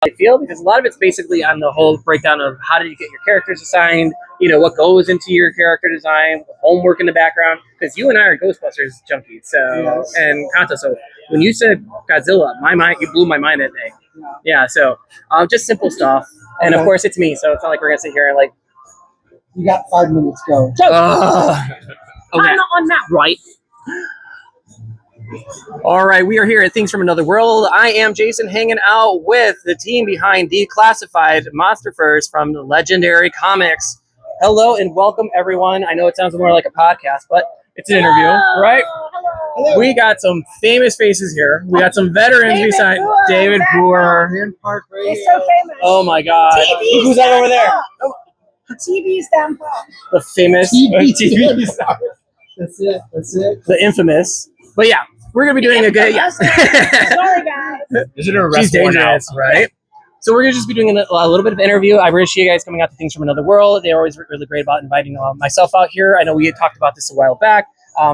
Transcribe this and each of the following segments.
they feel, because a lot of it's basically on the whole breakdown of how did you get your characters assigned, what goes into your character design, homework in the background, because you and I are Ghostbusters junkies, and Kanto, so when you said Godzilla, you blew my mind that day. Yeah, so just simple stuff, and of course it's me, so it's not like we're gonna sit here and like. You got 5 minutes, go. Okay. I'm not on that. Right. All right, we are here at Things from Another World. I am Jason, hanging out with the team behind Declassified, MonsterVerse from Legendary Comics. Hello and welcome, everyone. I know it sounds more like a podcast, but it's an interview, right? Hello. We got some famous faces here. We got some veterans beside David Booher. He's so famous. Oh my God! TV Who's that over there? TV stand up. The famous TV star. That's it. The infamous. But yeah, we're gonna be doing a good. Yeah. Sorry, guys. Is it a She's dangerous, right? So we're gonna just be doing a little bit of interview. I appreciate you guys coming out to Things from Another World. They're always really great about inviting myself out here. I know we had talked about this a while back.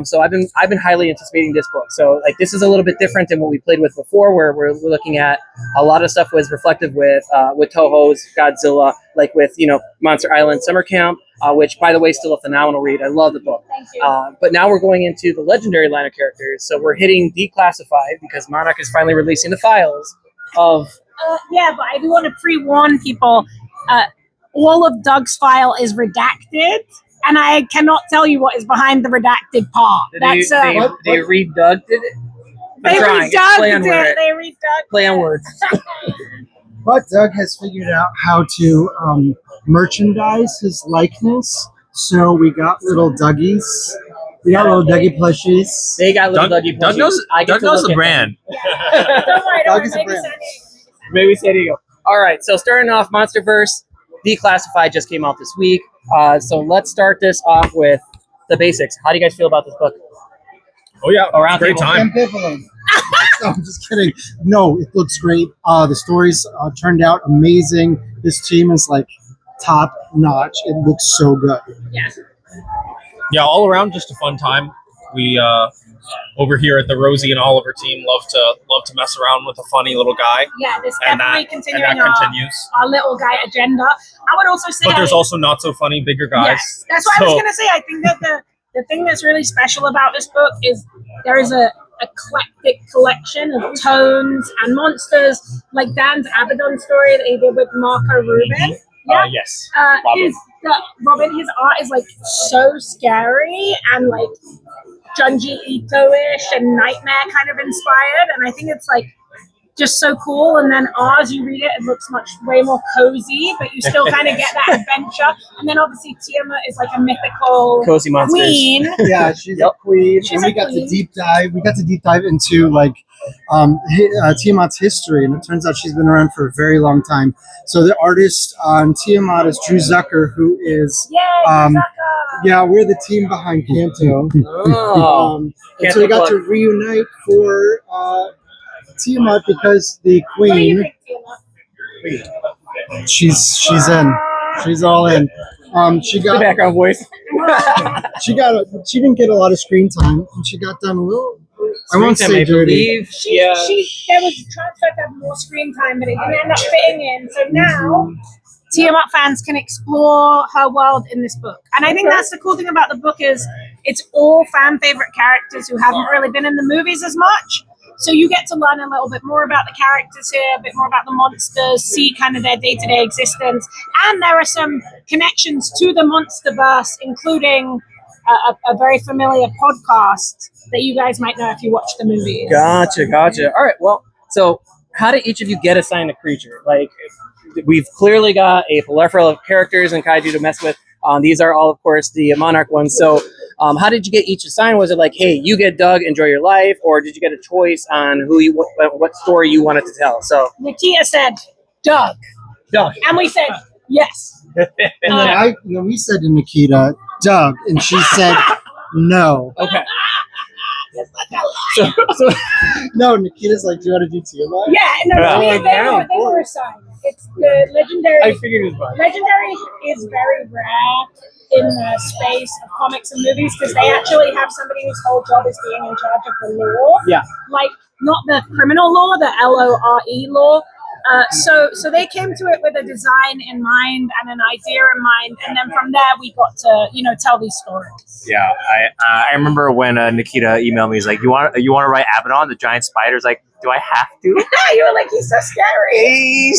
So I've been highly anticipating this book. So like this is a little bit different than what we played with before, where we're looking at a lot of stuff was reflective with Toho's Godzilla, like with Monster Island Summer Camp, which by the way still a phenomenal read. I love the book. Thank you. But now we're going into the legendary line of characters. So we're hitting Declassified because Monarch is finally releasing the files of. Yeah, but I do want to pre-warn people. All of Doug's file is redacted. And I cannot tell you what is behind the redacted part. They redubbed it. They redubbed it. They redubbed Play on words. But Doug has figured out how to merchandise his likeness. So we got little Dougies. We got little Dougie plushies. They got little Dougie plushies. Doug knows the brand. Don't worry, Doug is a brand. Maybe San Diego. All right, so starting off, MonsterVerse Declassified just came out this week. So let's start this off with the basics. How do you guys feel about this book? Oh yeah, great time. Ambivalent. No, I'm just kidding. No, it looks great. The stories turned out amazing. This team is like top notch. It looks so good. Yeah, all around just a fun time. We over here at the Rosie and Oliver team love to mess around with a funny little guy. Yeah, this And definitely that continuing continues. our little guy agenda. I would also say, But there's also not so funny bigger guys. yes, that's what I was going to say. I think that the thing that's really special about this book is there is a eclectic collection of tones and monsters, like Dan's Abaddon story that he did with Marco Rubin. Yeah. Yes. Robin, his art is like so scary and like Junji Ito-ish and nightmare kind of inspired, and I think it's like just so cool. And then ours, you read it, it looks way more cozy, but you still kind of get that adventure. And then obviously Tiamat is like a mythical Cozy monsters. queen. Yeah, she's a queen. She's and a we got queen. to deep dive. We got to deep dive into like Tiamat's history, and it turns out she's been around for a very long time. So the artist on Tiamat is Drew Zucker, who is Yay, yeah, we're the team behind Kanto. Oh. And so we got to reunite for Tiamat because the What do you queen, think, Tiamat? she's in. She's all in. She The got background voice. she didn't get a lot of screen time, and she got done a little. I won't Screen time, say I dirty. believe. There was transfer to have more screen time, but it didn't end up fitting in. So now Tiamat fans can explore her world in this book. And I think that's the cool thing about the book is it's all fan favorite characters who haven't really been in the movies as much. So you get to learn a little bit more about the characters here, a bit more about the monsters, see kind of their day-to-day existence. And there are some connections to the MonsterVerse, including a very familiar podcast that you guys might know if you watch the movies. Gotcha. All right, well, so how did each of you get assigned a creature? Like, we've clearly got a plethora of characters and kaiju to mess with. These are all, of course, the Monarch ones. So how did you get each assigned? Was it like, hey, you get Doug, enjoy your life? Or did you get a choice on what story you wanted to tell? So Nikita said, Doug. And we said, yes. And then we said to Nikita, Doug, and she said, no. Okay. So, No, Nikita's like, do you want to do Tiamat? yeah, they were assigned. It's the legendary. I figured it was fine. Legendary is very rare in the space of comics and movies because they actually have somebody whose whole job is being in charge of the law. Yeah. Like, not the criminal law, the LORE law, So they came to it with a design in mind and an idea in mind, and then from there we got to tell these stories. Yeah, I remember when Nikita emailed me. He's like, "You want to write Abaddon, the giant spiders?" Like, do I have to? You were like, he's so scary.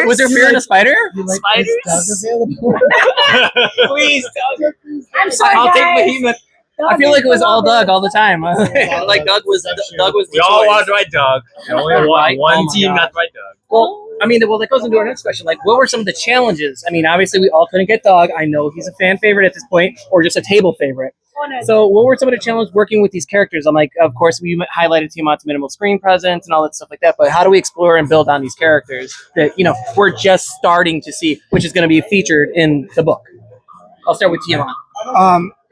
Was there fear in a spider? Like, Spiders? is Doug available? Please, Doug. I'm sorry, I'll guys. take Behemoth. I feel like it was all Doug all the time. Like Doug was the We all choice. wanted to write Doug. And only Right? one Oh my team God. got to write Doug. Well, I mean, that goes into our next question. Like, what were some of the challenges? I mean, obviously, we all couldn't get Doug. I know he's a fan favorite at this point, or just a table favorite. So, what were some of the challenges working with these characters? I'm like, of course, we highlighted Tiamat's minimal screen presence and all that stuff like that. But how do we explore and build on these characters that we're just starting to see, which is going to be featured in the book? I'll start with Tiamat.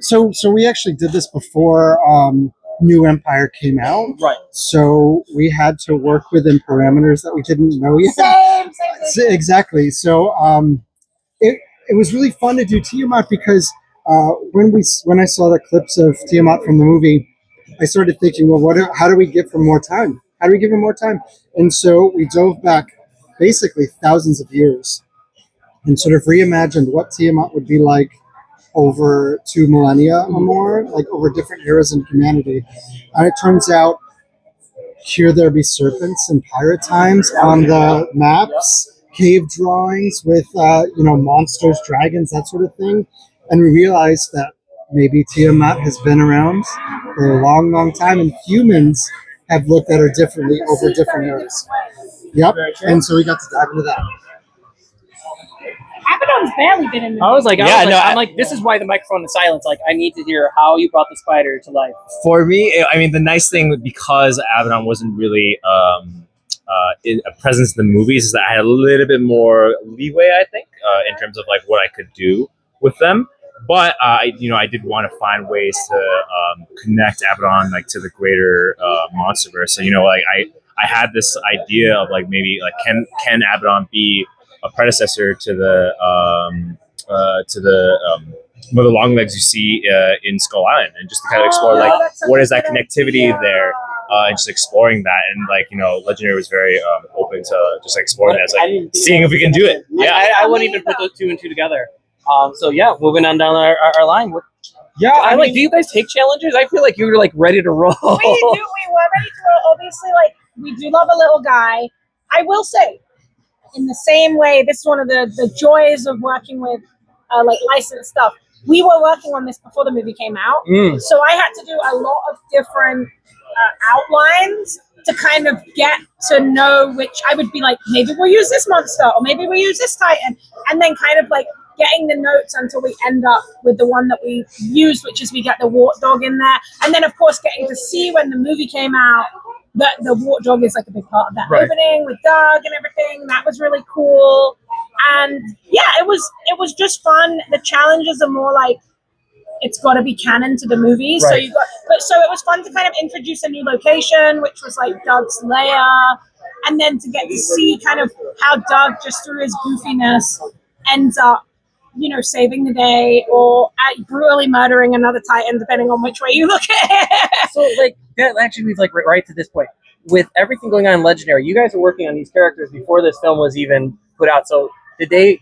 So we actually did this before New Empire came out. Right. So we had to work within parameters that we didn't know yet. Same. Exactly. So it was really fun to do Tiamat because when I saw the clips of Tiamat from the movie, I started thinking, well, how do we give her more time? How do we give her more time? And so we dove back basically thousands of years and sort of reimagined what Tiamat would be like over 2 millennia or more, like over different eras in humanity. And it turns out, here there be serpents and pirate times on the maps, cave drawings with monsters, dragons, that sort of thing. And we realized that maybe Tiamat has been around for a long, long time, and humans have looked at her differently over different eras. Yep, and so we got to dive into that. Abaddon's barely been in the I was like, Yeah, I'm like, this is why the microphone is silent. Like, I need to hear how you brought the spider to life. For me, I mean, the nice thing, because Abaddon wasn't really a presence in the movies, is that I had a little bit more leeway, I think, in terms of like what I could do with them. But I did want to find ways to connect Abaddon like to the greater MonsterVerse. So I had this idea of like maybe like can Abaddon be a predecessor to the one of the long legs you see in Skull Island, and just to kind of explore like what is that connectivity there, and just exploring that. And like Legendary was very open to just exploring that, like seeing if we can do it. Yeah, I wouldn't even put those two and two together. So yeah, moving on down our line. Yeah, I like. Do you guys take challenges? I feel like you were like ready to roll. We were ready to roll. Obviously, like we do love a little guy. I will say, in the same way, this is one of the joys of working with like licensed stuff. We were working on this before the movie came out, so I had to do a lot of different outlines to kind of get to know which I would be like, maybe we'll use this monster, or maybe we'll use this titan, and then kind of like getting the notes until we end up with the one that we used, which is we get the wart dog in there, and then of course getting to see when the movie came out that the wart dog is like a big part of that opening with Doug and everything. That was really cool, and yeah, it was just fun. The challenges are more like it's got to be canon to the movie, so it was fun to kind of introduce a new location, which was like Doug's lair, and then to get to see kind of how Doug, just through his goofiness, ends up saving the day or brutally murdering another titan, depending on which way you look at it. So like that actually leads like right to this point. With everything going on in Legendary, you guys are working on these characters before this film was even put out. So did they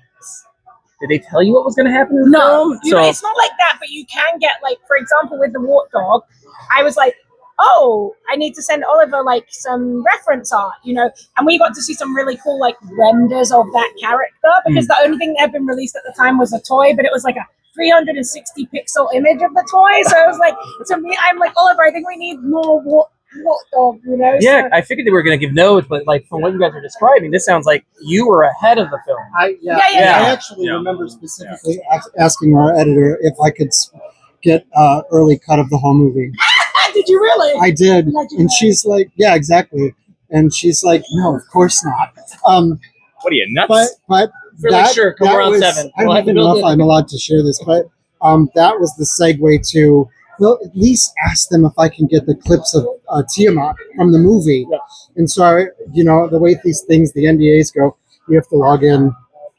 tell you what was going to happen in the film? It's not like that, but you can get like, for example, with the wart dog, I was like, oh, I need to send Oliver like some reference art, and we got to see some really cool like renders of that character, because the only thing that had been released at the time was a toy, but it was like a 360 pixel image of the toy. So I was like, to me, I'm like, Oliver, I think we need more wart dog, Yeah, so, I figured they were going to give notes, but like from what you guys are describing, this sounds like you were ahead of the film. I Yeah. actually remember specifically asking our editor if I could get early cut of the whole movie. Did you really? I did, and she's like, "Yeah, exactly." And she's like, "No, of course not." What are you, nuts? But We're like, sure, come around 7. I don't even know if I'm allowed to share this, but that was the segue to, well, at least ask them if I can get the clips of Tiamat from the movie. Yeah. And so, the way these things, the NDAs go, you have to log in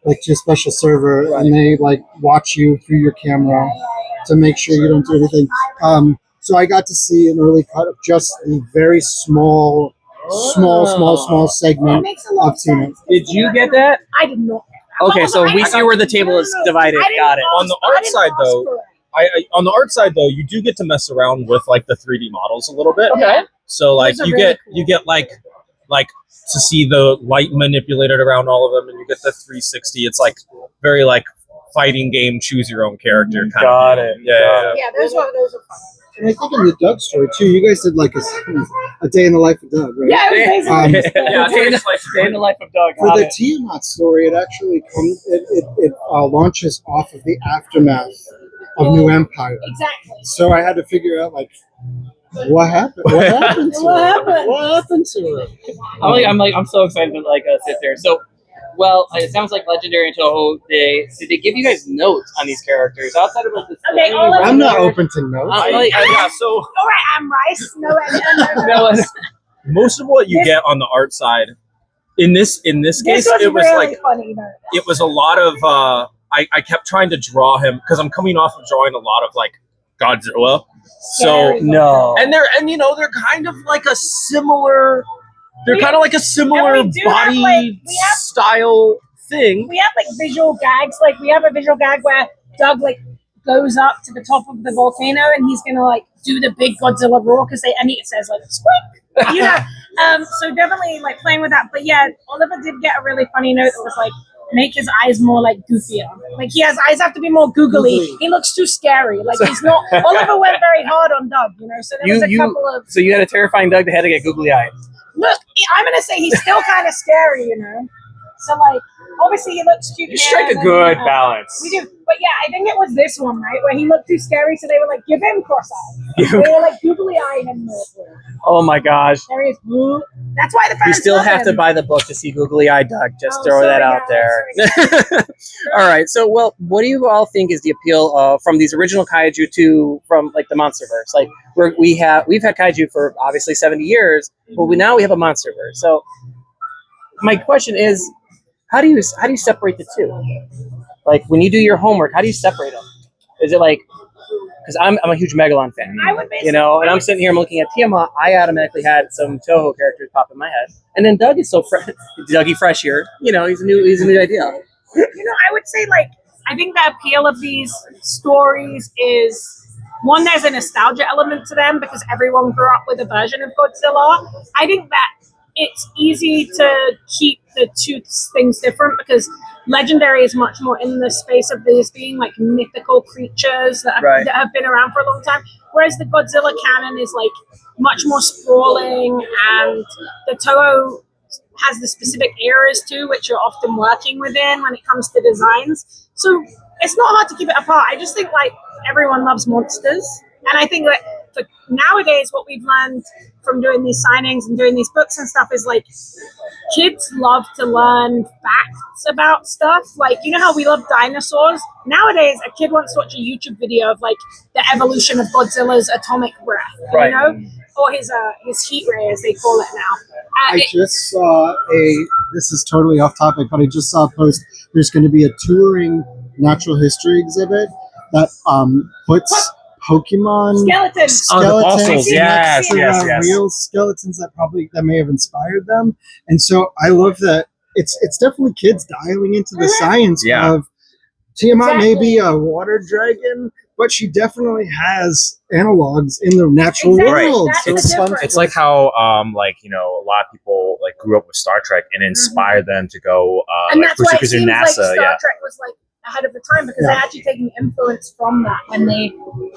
like to a special server, and they like watch you through your camera to make sure you don't do anything. So I got to see an early cut of just the very small small It segment makes a lot of of Team Up. sense. Did you get that? I did not. Okay, so we see where the table is divided. Got it. On the art side, though, on the art side though, you do get to mess around with like the 3D models a little bit. Okay. So like Those are you really get you get like to see the light manipulated around all of them, and you get the 360. It's like very like fighting game, choose your own character kind Got of. it. Yeah. Yeah, those are fun. And I think in the Doug story too, you guys did like a day in the life of Doug, right? Yeah, it was basically. Yeah, Day in it's like Day in the life of Doug. For Got the it. Tiamat story, it actually comes. It launches off of the aftermath of New Empire. Exactly. So I had to figure out like what happened. What happened to What her? happened? What happened to her? I'm so excited to sit there. So, well, it sounds like Legendary and Toho. Did they give you guys notes on these characters outside of like this? Okay, all of I'm not them. open to notes. yeah. So All right, I'm Rice. No, No, most of what you This- get on the art side, in this case, this was it was really like funny though. it was a lot of I kept trying to draw him because I'm coming off of drawing a lot of like Godzilla. So Scary. no. and they're kind of like a similar they're We- kind of like a similar and we do have, body like, we have- style thing. We have like visual gags. Like we have a visual gag where Doug like goes up to the top of the volcano and he's gonna like do the big Godzilla roar because it says like squeak, you know. So definitely like playing with that. But yeah, Oliver did get a really funny note that was like make his eyes more like goofier. Like his eyes have to be more googly. Googly. He looks too scary. Like he's not. Oliver went very hard on Doug, you know. So there was a couple of So you had a terrifying Doug that had to get googly eyed. look. I'm gonna say he's still kind of scary, you know. So like obviously he looks cute. You now strike a and then, good balance. We do, but yeah, I think it was this one, right, where he looked too scary, so they were like, give him cross-eyed. They were like googly-eyed him more. Oh my gosh. There he is. Ooh. That's why the You fans still love have to him. buy the book to see googly eyed Doug. Just Oh, throw that sorry, out guys. there. All right. So, well, what do you all think is the appeal from these original kaiju to from like the MonsterVerse? Like we've had kaiju for obviously 70 years, but now we have a MonsterVerse. So, my question is, how do you separate the two? Like when you do your homework, how do you separate them? Is it like because I'm a huge Megalon fan, I would basically, you know, and I'm sitting here, I'm looking at Tiamat. I automatically had some Toho characters pop in my head, and then Doug is so Dougie fresh here. You know, he's a new idea. You know, I would say like I think the appeal of these stories is one, there's a nostalgia element to them because everyone grew up with a version of Godzilla. I think that it's easy to keep the two things different because Legendary is much more in the space of these being like mythical creatures that have been around for a long time, whereas the Godzilla canon is like much more sprawling, and the Toho has the specific eras too, which you're often working within when it comes to designs. So it's not hard to keep it apart. I just think like everyone loves monsters, and I think that for nowadays what we've learned from doing these signings and doing these books and stuff is like kids love to learn facts about stuff. Like, you know how we love dinosaurs? Nowadays, a kid wants to watch a YouTube video of like the evolution of Godzilla's atomic breath, Right. you know, or his heat ray, as they call it now. I just saw this is totally off topic, but I just saw a post. There's going to be a touring natural history exhibit that puts Pokemon Skeletons. Oh, the skeletons fossils. next to, Yes. real skeletons that may have inspired them. And so I love that it's definitely kids dialing into the science Yeah. of Tiamat may Exactly. be a water dragon, but she definitely has analogs in the natural Exactly. world. That's So the it's fun. difference. It's like how like you know a lot of people like grew up with Star Trek and inspired them to go And like that's why it pursue seems like NASA. Star Yeah. Trek was like ahead of the time because they're actually taking influence from that when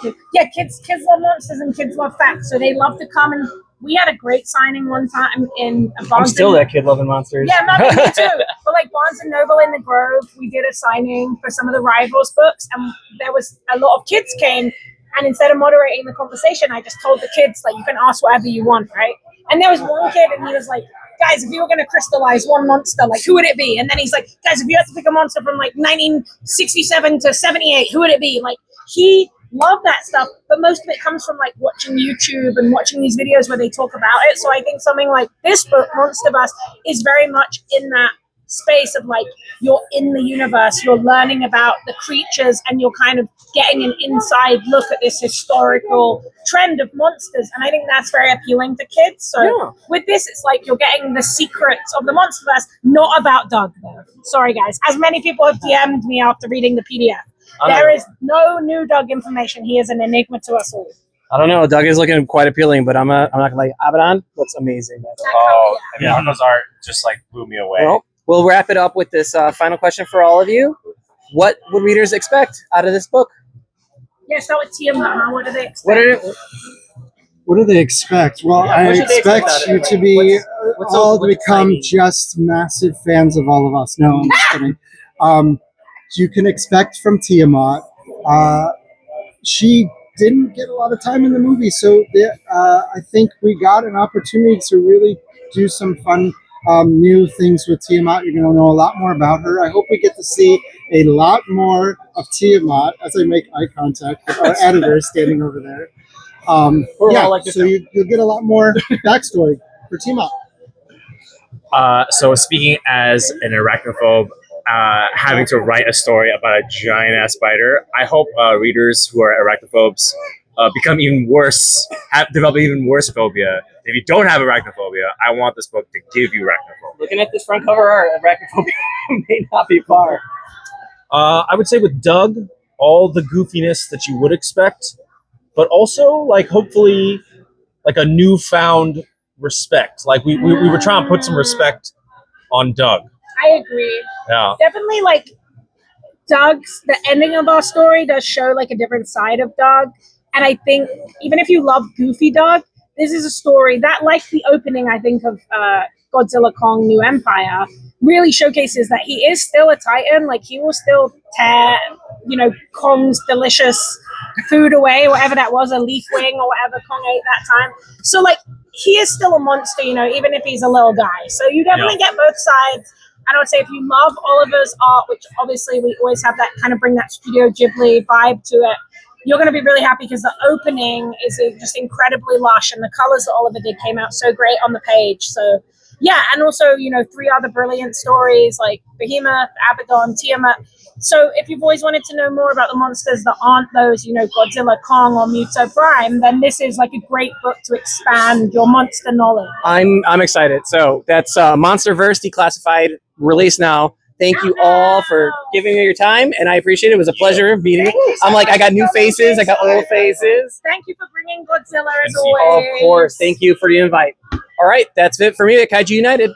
kids love monsters and kids love facts, so they love to come. And we had a great signing one time in Barnes. I'm still that kid loving monsters. Yeah, me too. But like Barnes and Noble in the Grove, we did a signing for some of the Rivals books, and there was a lot of kids came. And instead of moderating the conversation, I just told the kids like, you can ask whatever you want, right? And there was one kid, and he was like, guys, if you were going to crystallize one monster, like, who would it be? And then he's like, guys, if you had to pick a monster from like 1967 to 78, who would it be? Like, he loved that stuff, but most of it comes from like watching YouTube and watching these videos where they talk about it. So I think something like this book, MonsterVerse, is very much in that space of like you're in the universe, you're learning about the creatures, and you're kind of getting an inside look at this historical trend of monsters. And I think that's very appealing to kids. So with this, it's like you're getting the secrets of the MonsterVerse, not about Doug though. Sorry guys, as many people have DM'd me after reading the PDF. There is no new Doug information. He is an enigma to us all. I don't know. Doug is looking quite appealing, but I'm not gonna like Abaddon looks amazing. Oh, yeah. Arno's art just like blew me away. Well, we'll wrap it up with this final question for all of you. What would readers expect out of this book? Yeah, start with Tiamat. What do they expect? What do they expect? Well, Yeah, I what should they expect expect out you of it? to be What's all to what's become exciting? just massive fans of all of us. No, I'm just kidding. You can expect from Tiamat. She didn't get a lot of time in the movie, so I think we got an opportunity to really do some fun new things with Tiamat. You're going to know a lot more about her. I hope we get to see a lot more of Tiamat as I make eye contact with our editor standing over there. So you'll get a lot more backstory for Tiamat. So speaking as an arachnophobe, having to write a story about a giant ass spider, I hope readers who are arachnophobes become even worse, develop even worse phobia. If you don't have arachnophobia, I want this book to give you arachnophobia. Looking at this front cover art, arachnophobia may not be far. I would say with Doug, all the goofiness that you would expect, but also like hopefully like a newfound respect. Like we were trying to put some respect on Doug. I agree. Yeah. Definitely, like the ending of our story does show like a different side of Doug. And I think even if you love goofy Doug, this is a story that, like the opening, I think, of Godzilla Kong New Empire, really showcases that he is still a Titan. Like he will still tear, Kong's delicious food away, whatever that was, a leaf wing or whatever Kong ate that time. So like he is still a monster, even if he's a little guy. So you definitely get both sides. And I would say if you love Oliver's art, which obviously we always have that kind of bring that Studio Ghibli vibe to it, you're going to be really happy because the opening is just incredibly lush and the colors that Oliver did came out so great on the page. So yeah, and also, 3 other brilliant stories like Behemoth, Abaddon, Tiamat. So if you've always wanted to know more about the monsters that aren't those, Godzilla, Kong, or Muto Prime, then this is like a great book to expand your monster knowledge. I'm excited. So that's MonsterVerse Declassified, released now. Thank you all for giving me your time, and I appreciate it. It was a pleasure meeting you. I'm like, I got new faces, I got old faces. Thank you for bringing Godzilla as Oh, always. of course. Thank you for the invite. All right, that's it for me at Kaiju United.